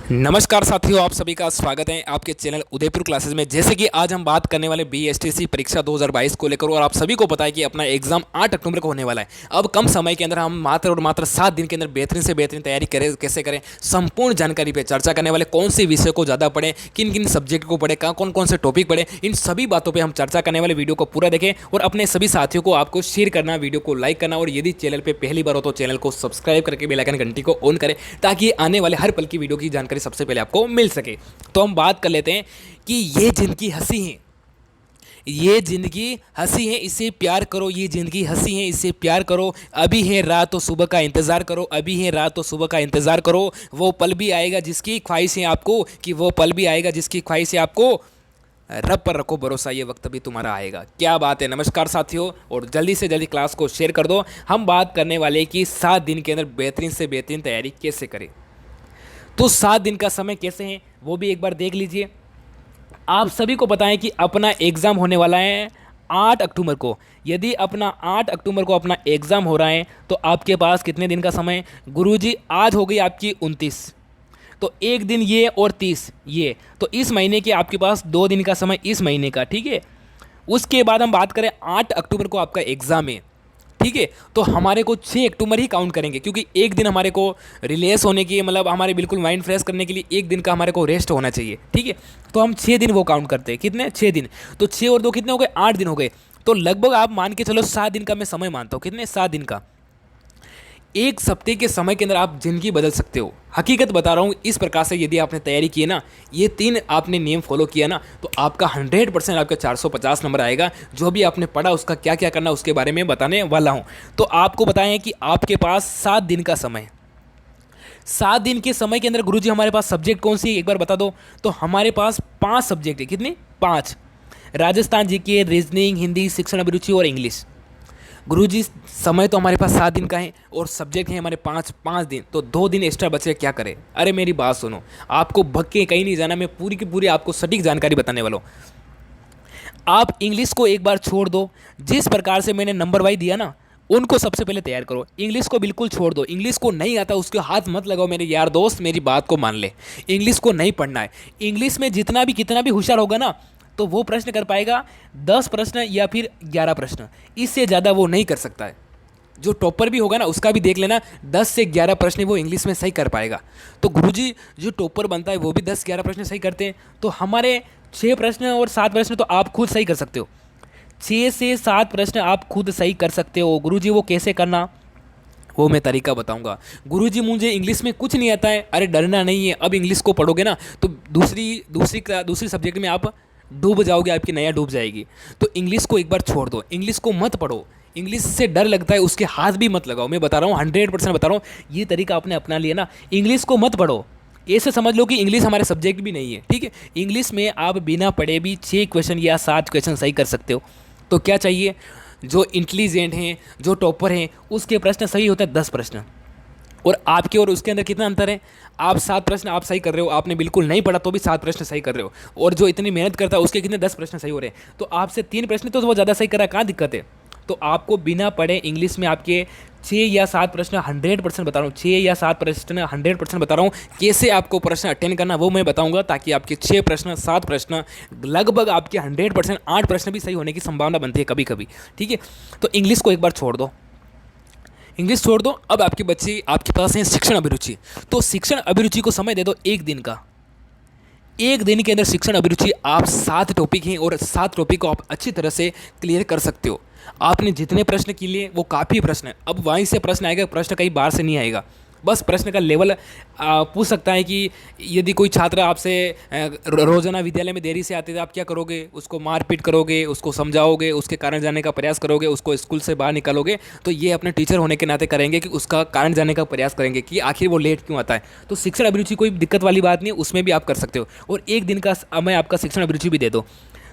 नमस्कार साथियों, आप सभी का स्वागत है आपके चैनल उदयपुर क्लासेस में। जैसे कि आज हम बात करने वाले बीएसटीसी परीक्षा 2022 को लेकर, और आप सभी को पता है कि अपना एग्जाम 8 अक्टूबर को होने वाला है। अब कम समय के अंदर हम मात्र और मात्र 7 दिन के अंदर बेहतरीन से बेहतरीन तैयारी करें, कैसे करें, संपूर्ण जानकारी पे चर्चा करने वाले। कौन से विषय को ज़्यादा पढ़ें, किन किन सब्जेक्ट को पढ़ें, कौन कौन से टॉपिक पढ़ें, इन सभी बातों पर हम चर्चा करने वाले। वीडियो को पूरा देखें और अपने सभी साथियों को आपको शेयर करना, वीडियो को लाइक करना, और यदि चैनल पर पहली बार हो तो चैनल को सब्सक्राइब करके बेल आइकन घंटी को ऑन करें, ताकि आने वाले हर पल की वीडियो की जानकारी सबसे पहले आपको मिल सके। तो हम बात कर लेते हैं कि ये जिंदगी हंसी है, ये जिंदगी हंसी है, इसे प्यार करो। ये जिंदगी हंसी है, इसे प्यार करो। अभी है रात तो सुबह का इंतजार करो, अभी है रात तो सुबह का इंतजार करो। वो पल भी आएगा जिसकी ख्वाहिश है आपको, कि वो पल भी आएगा जिसकी ख्वाहिश है आपको। रब पर रखो भरोसा, ये वक्त भी तुम्हारा आएगा। क्या बात है। नमस्कार साथियों, और जल्दी से जल्दी क्लास को शेयर कर दो। हम बात करने वाले कि 7 दिन के अंदर बेहतरीन से बेहतरीन तैयारी कैसे करें। तो 7 दिन का समय कैसे है वो भी एक बार देख लीजिए। आप सभी को पता है कि अपना एग्ज़ाम होने वाला है 8 अक्टूबर को। यदि अपना 8 अक्टूबर को अपना एग्ज़ाम हो रहा है तो आपके पास कितने दिन का समय है? गुरुजी आज हो गई आपकी 29, तो एक दिन ये और 30 ये, तो इस महीने के आपके पास 2 दिन का समय इस महीने का, ठीक है। उसके बाद हम बात करें 8 अक्टूबर को आपका एग्ज़ाम है, ठीक है। तो हमारे को 6 अक्टूबर ही काउंट करेंगे, क्योंकि एक दिन हमारे को रिलैक्स होने की, मतलब हमारे बिल्कुल माइंड फ्रेश करने के लिए एक दिन का हमारे को रेस्ट होना चाहिए, ठीक है। तो हम 6 दिन वो काउंट करते हैं। कितने? 6 दिन। तो 6 और 2 कितने हो गए? 8 दिन हो गए। तो लगभग आप मान के चलो 7 दिन का मैं समय मानता हूँ। कितने? 7 दिन का। एक सप्ताह के समय के अंदर आप ज़िंदगी बदल सकते हो। हकीकत बता रहा हूँ। इस प्रकार से यदि आपने तैयारी की है ना, ये 3 आपने नियम फॉलो किया ना, तो आपका 100% आपका 450 नंबर आएगा। जो भी आपने पढ़ा उसका क्या क्या करना उसके बारे में बताने वाला हूँ। तो आपको बताएं कि आपके पास 7 दिन का समय है। 7 दिन के समय के अंदर गुरुजी हमारे पास सब्जेक्ट कौन सी है एक बार बता दो। तो हमारे पास 5 सब्जेक्ट है। कितने? 5। राजस्थान जीके, रीजनिंग, हिंदी, शिक्षण अभिरुचि और इंग्लिश। गुरुजी समय तो हमारे पास 7 दिन का है, और सब्जेक्ट है हमारे 5 दिन। तो 2 दिन एक्स्ट्रा बचे, क्या करें? अरे मेरी बात सुनो, आपको भग के कहीं नहीं जाना। मैं पूरी की पूरी आपको सटीक जानकारी बताने वाला हूँ। आप इंग्लिश को एक बार छोड़ दो। जिस प्रकार से मैंने नंबर वाइज दिया ना, उनको सबसे पहले तैयार करो। इंग्लिश को बिल्कुल छोड़ दो। इंग्लिश को नहीं आता उसके हाथ मत लगाओ मेरे यार दोस्त, मेरी बात को मान ले। इंग्लिश को नहीं पढ़ना है। इंग्लिश में जितना भी कितना भी होशियार होगा ना, तो वो प्रश्न कर पाएगा 10 प्रश्न या फिर 11 प्रश्न, इससे ज़्यादा वो नहीं कर सकता है। जो टॉपर भी होगा ना, उसका भी देख लेना, 10 से 11 प्रश्न वो इंग्लिश में सही कर पाएगा। तो गुरुजी जो टॉपर बनता है वो भी 10-11 प्रश्न सही करते हैं। तो हमारे 6 प्रश्न और 7 प्रश्न तो आप खुद सही कर सकते हो। 6 से 7 प्रश्न आप खुद सही कर सकते हो। गुरुजी वो कैसे करना, वो मैं तरीका बताऊंगा। गुरुजी मुझे इंग्लिश में कुछ नहीं आता है, अरे डरना नहीं है। अब इंग्लिश को पढ़ोगे ना तो दूसरी सब्जेक्ट में आप डूब जाओगे, आपकी नया डूब जाएगी। तो इंग्लिश को एक बार छोड़ दो, इंग्लिश को मत पढ़ो। इंग्लिश से डर लगता है, उसके हाथ भी मत लगाओ। मैं बता रहा हूँ, 100% बता रहा हूँ, ये तरीका आपने अपना लिया ना, इंग्लिश को मत पढ़ो। ऐसे समझ लो कि इंग्लिश हमारे सब्जेक्ट भी नहीं है, ठीक है। इंग्लिश में आप बिना पढ़े भी 6 क्वेश्चन या 7 क्वेश्चन सही कर सकते हो। तो क्या चाहिए? जो इंटेलिजेंट हैं, जो टॉपर हैं, उसके प्रश्न सही होते हैं 10 प्रश्न, और आपके और उसके अंदर कितना अंतर है? आप 7 प्रश्न आप सही कर रहे हो, आपने बिल्कुल नहीं पढ़ा तो भी 7 प्रश्न सही कर रहे हो। और जो इतनी मेहनत करता है उसके कितने 10 प्रश्न सही हो रहे हैं। तो आपसे 3 प्रश्न तो वो ज़्यादा सही कर रहा है, कहाँ दिक्कत है? तो आपको बिना पढ़े इंग्लिश में आपके 6 या 7 प्रश्न 100% बता रहा हूँ, 6 या 7 प्रश्न 100% बता रहा हूँ। कैसे आपको प्रश्न अटेंड करना वो मैं बताऊँगा, ताकि आपके 6 प्रश्न 7 प्रश्न लगभग आपके 100% 8 प्रश्न भी सही होने की संभावना बनती है कभी कभी, ठीक है। तो इंग्लिश को एक बार छोड़ दो, इंग्लिश छोड़ दो। अब आपके बच्चे आपके पास हैं शिक्षण अभिरुचि। तो शिक्षण अभिरुचि को समय दे दो एक दिन का। एक दिन के अंदर शिक्षण अभिरुचि आप 7 टॉपिक हैं, और 7 टॉपिक को आप अच्छी तरह से क्लियर कर सकते हो। आपने जितने प्रश्न किए लिए वो काफ़ी प्रश्न है। अब वहीं से प्रश्न आएगा, प्रश्न कहीं बाहर से नहीं आएगा। बस प्रश्न का लेवल पूछ सकता है कि यदि कोई छात्र आपसे रोजाना विद्यालय में देरी से आते थे, आप क्या करोगे? उसको मारपीट करोगे, उसको समझाओगे, उसके कारण जानने का प्रयास करोगे, उसको स्कूल से बाहर निकालोगे। तो ये अपने टीचर होने के नाते करेंगे कि उसका कारण जानने का प्रयास करेंगे कि आखिर वो लेट क्यों आता है। तो शिक्षण अभिरुचि कोई दिक्कत वाली बात नहीं है, उसमें भी आप कर सकते हो। और एक दिन का समय आपका शिक्षण अभिरुचि भी दे दो।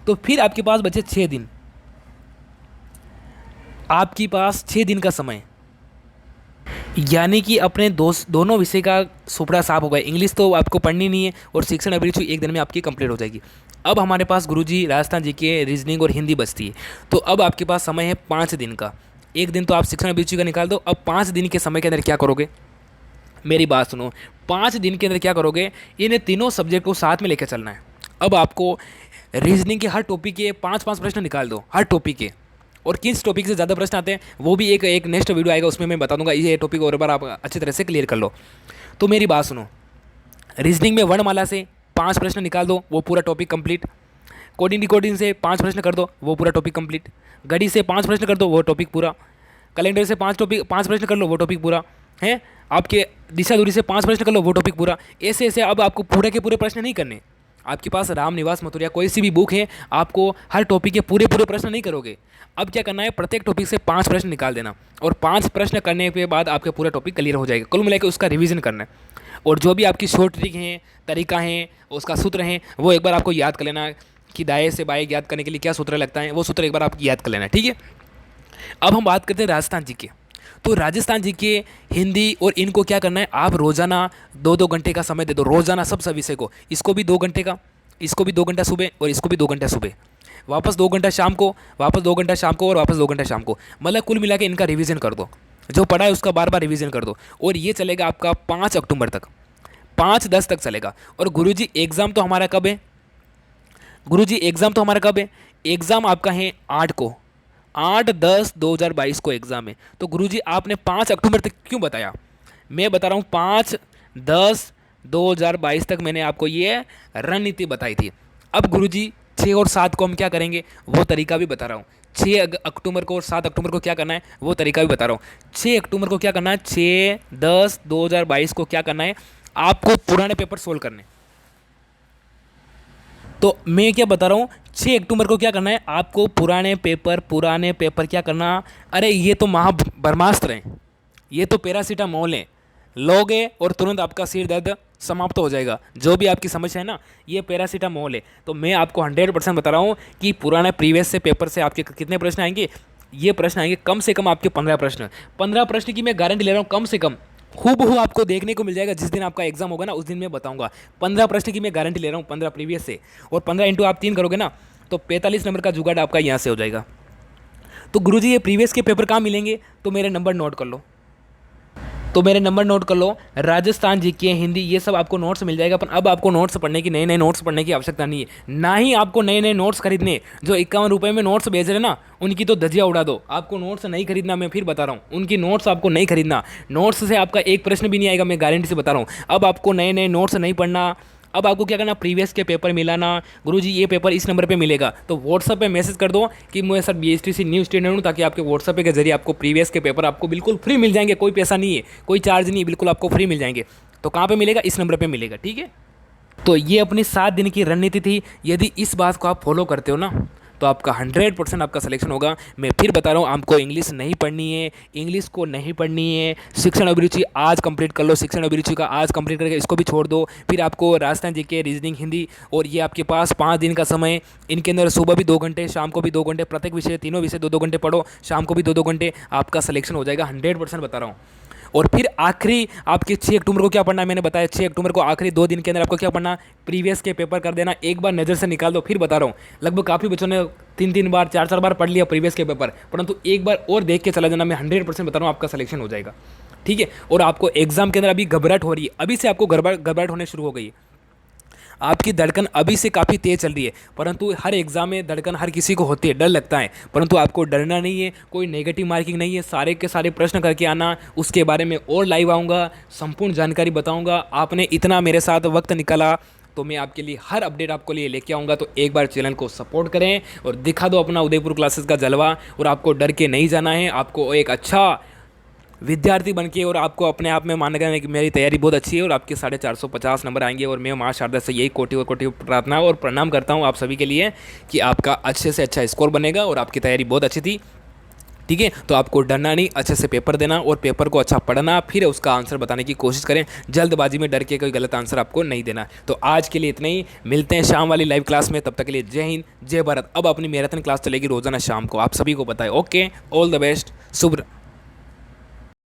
तो फिर आपके पास बचे 6 दिन। आपके पास 6 दिन का समय, यानी कि अपने दोनों विषय का सुपड़ा साफ हो गया। इंग्लिश तो आपको पढ़नी नहीं है, और शिक्षण अभिरुचि एक दिन में आपकी कंप्लीट हो जाएगी। अब हमारे पास गुरुजी राजस्थान जीके, रीजनिंग और हिंदी बचती है। तो अब आपके पास समय है 5 दिन का। एक दिन तो आप शिक्षण अभिरुचि का निकाल दो। अब 5 दिन के समय के अंदर क्या करोगे? मेरी बात सुनो, 5 दिन के अंदर क्या करोगे, इन तीनों सब्जेक्ट को साथ में लेकर चलना है। अब आपको रीजनिंग के हर टॉपिक के 5-5 प्रश्न निकाल दो, हर टॉपिक के। और किस टॉपिक से ज़्यादा प्रश्न आते हैं वो भी एक नेक्स्ट वीडियो आएगा, उसमें मैं बता दूंगा। ये टॉपिक और बार आप अच्छी तरह से क्लियर कर लो। तो मेरी बात सुनो, रीजनिंग में वर्णमाला से 5 प्रश्न निकाल दो, वो पूरा टॉपिक कंप्लीट। कोडिंग डिकोडिंग से 5 प्रश्न कर दो, वो पूरा टॉपिक कंप्लीट। गणित से 5 प्रश्न कर दो, वो टॉपिक पूरा। कैलेंडर से 5 प्रश्न कर लो, वो टॉपिक पूरा है। आपके दिशा दूरी से 5 प्रश्न कर लो, वो टॉपिक पूरा। ऐसे ऐसे अब आपको पूरे के पूरे प्रश्न नहीं करने। आपके पास राम निवास मथुरिया कोई सी भी बुक है, आपको हर टॉपिक के पूरे पूरे प्रश्न नहीं करोगे। अब क्या करना है, प्रत्येक टॉपिक से 5 प्रश्न निकाल देना, और 5 प्रश्न करने के बाद आपका पूरा टॉपिक क्लियर हो जाएगा। कुल मिलाकर उसका रिवीजन करना है। और जो भी आपकी शॉर्ट ट्रिक हैं, तरीका है, उसका सूत्र है, वो एक बार आपको याद कर लेना कि दाएं से बाएं याद करने के लिए क्या सूत्र लगता है, वो सूत्र एक बार आप याद कर लेना, ठीक है। अब हम बात करते हैं राजस्थान जी के। तो राजस्थान जी के हिंदी और इनको क्या करना है, आप रोज़ाना 2-2 घंटे का समय दे दो, रोज़ाना सब विषय को। इसको भी 2 घंटे का, इसको भी 2 घंटा सुबह, और इसको भी 2 घंटा सुबह, वापस 2 घंटा शाम को, वापस 2 घंटा शाम को, और वापस 2 घंटा शाम को। मतलब कुल मिला के इनका रिवीजन कर दो, जो पढ़ा है उसका बार बार रिवीजन कर दो। और ये चलेगा आपका 5 अक्टूबर तक, 5-10 तक चलेगा। और गुरुजी एग्ज़ाम तो हमारा कब है, गुरुजी एग्ज़ाम तो हमारा कब है, एग्ज़ाम आपका है 8 को, 8-10-2022 को एग्ज़ाम है। तो गुरुजी आपने 5 अक्टूबर तक क्यों बताया, मैं बता रहा हूँ 5-10-2022 तक मैंने आपको ये रणनीति बताई थी। अब गुरुजी 6 और 7 को हम क्या करेंगे, वो तरीका भी बता रहा हूँ। 6 अक्टूबर को और 7 अक्टूबर को क्या करना है, वो तरीका भी बता रहा हूँ। 6 अक्टूबर को क्या करना है, 6-10-2022 को क्या करना है, आपको पुराने पेपर सोल्व करने। तो मैं क्या बता रहा हूँ, 6 अक्टूबर को क्या करना है, आपको पुराने पेपर क्या करना। अरे ये तो महाब्रह्मास्त्र हैं, ये तो पैरासीटामोल है, लोगे और तुरंत आपका सिर दर्द समाप्त हो जाएगा। जो भी आपकी समस्या है ना, ये पैरासीटामोल है। तो मैं आपको 100% बता रहा हूँ कि पुराने प्रीवियस से पेपर से आपके कितने प्रश्न आएंगे, ये प्रश्न आएंगे कम से कम आपके 15 प्रश्न। 15 प्रश्न की मैं गारंटी ले रहा हूँ, कम से कम हूबहू आपको देखने को मिल जाएगा। जिस दिन आपका एग्जाम होगा ना, उस दिन मैं बताऊंगा। 15 प्रश्न की मैं गारंटी ले रहा हूँ, 15 प्रीवियस से, और 15 इंटू आप 3 करोगे ना, तो 45 नंबर का जुगाड़ आपका यहाँ से हो जाएगा। तो गुरुजी ये प्रीवियस के पेपर कहाँ मिलेंगे, तो मेरे नंबर नोट कर लो, राजस्थान जीके, हिंदी, ये सब आपको नोट्स मिल जाएगा। पर अब आपको नोट्स पढ़ने की, नए नए नोट्स पढ़ने की आवश्यकता नहीं है, ना ही आपको नए नए नोट्स खरीदने। जो 51 रुपये में नोट्स बेच रहे ना, उनकी तो धजिया उड़ा दो। आपको नोट्स नहीं खरीदना, मैं फिर बता रहा हूँ, उनकी नोट्स आपको नहीं खरीदना। नोट्स से आपका एक प्रश्न भी नहीं आएगा, मैं गारंटी से बता रहा हूँ। अब आपको नए नए नोट्स नहीं पढ़ना। अब आपको क्या करना, प्रीवियस के पेपर मिलाना। गुरुजी ये पेपर इस नंबर पे मिलेगा, तो व्हाट्सएप पे मैसेज कर दो कि मैं सर BSTC न्यू स्टूडेंट हूँ, ताकि आपके व्हाट्सएप के जरिए आपको प्रीवियस के पेपर आपको बिल्कुल फ्री मिल जाएंगे। कोई पैसा नहीं है, कोई चार्ज नहीं है, बिल्कुल आपको फ्री मिल जाएंगे। तो कहाँ पर मिलेगा, इस नंबर पर मिलेगा, ठीक है। तो ये अपनी 7 दिन की रणनीति थी। यदि इस बात को आप फॉलो करते हो ना, तो आपका 100% आपका सिलेक्शन होगा। मैं फिर बता रहा हूँ, आपको इंग्लिश नहीं पढ़नी है, इंग्लिश को नहीं पढ़नी है। शिक्षण अभिरुचि आज कंप्लीट कर लो, शिक्षण अभिरुचि का आज कंप्लीट करके इसको भी छोड़ दो। फिर आपको राजस्थान जीके, रीजनिंग, हिंदी, और ये आपके पास 5 दिन का समय। इनके अंदर सुबह भी 2 घंटे, शाम को भी 2 घंटे, प्रत्येक विषय, तीनों विषय 2-2 घंटे पढ़ो, शाम को भी 2-2 घंटे, आपका सिलेक्शन हो जाएगा। 100% बता रहा हूँ। और फिर आखिरी आपके 6 अक्टूबर को क्या पढ़ना है, मैंने बताया 6 अक्टूबर को आखिरी 2 दिन के अंदर आपको क्या पढ़ना, प्रीवियस के पेपर कर देना। एक बार नज़र से निकाल दो, फिर बता रहा हूँ, लगभग काफ़ी बच्चों ने 3-3 बार, 4-4 बार पढ़ लिया प्रीवियस के पेपर, परंतु एक बार और देख के चला जाना। मैं 100% बता रहा हूँ, आपका सिलेक्शन हो जाएगा, ठीक है। और आपको एग्जाम के अंदर अभी घबराहट हो रही है, अभी से आपको घबराहट होने शुरू हो गई है। आपकी धड़कन अभी से काफ़ी तेज़ चल रही है, परंतु हर एग्ज़ाम में धड़कन हर किसी को होती है, डर लगता है, परंतु आपको डरना नहीं है। कोई नेगेटिव मार्किंग नहीं है, सारे के सारे प्रश्न करके आना, उसके बारे में और लाइव आऊँगा, संपूर्ण जानकारी बताऊँगा। आपने इतना मेरे साथ वक्त निकाला, तो मैं आपके लिए हर अपडेट आपको लिए लेके आऊँगा। तो एक बार चैनल को सपोर्ट करें और दिखा दो अपना उदयपुर क्लासेस का जलवा। और आपको डर के नहीं जाना है, आपको एक अच्छा विद्यार्थी बन के, और आपको अपने आप में मान लेना कि मेरी तैयारी बहुत अच्छी है, और आपके 450 नंबर आएंगे। और मैं माँ शारदा से यही कोटि और कोटि प्रार्थना और प्रणाम करता हूँ आप सभी के लिए कि आपका अच्छे से अच्छा स्कोर बनेगा। और आपकी तैयारी बहुत अच्छी थी, ठीक है। तो आपको डरना नहीं, अच्छे से पेपर देना और पेपर को अच्छा पढ़ना, फिर उसका आंसर बताने की कोशिश करें। जल्दबाजी में डर के कोई गलत आंसर आपको नहीं देना। तो आज के लिए इतना ही, मिलते हैं शाम वाली लाइव क्लास में। तब तक के लिए जय हिंद, जय भारत। अब अपनी मैराथन क्लास चलेगी रोजाना शाम को, आप सभी को पता है। Okay, all the best, Shubh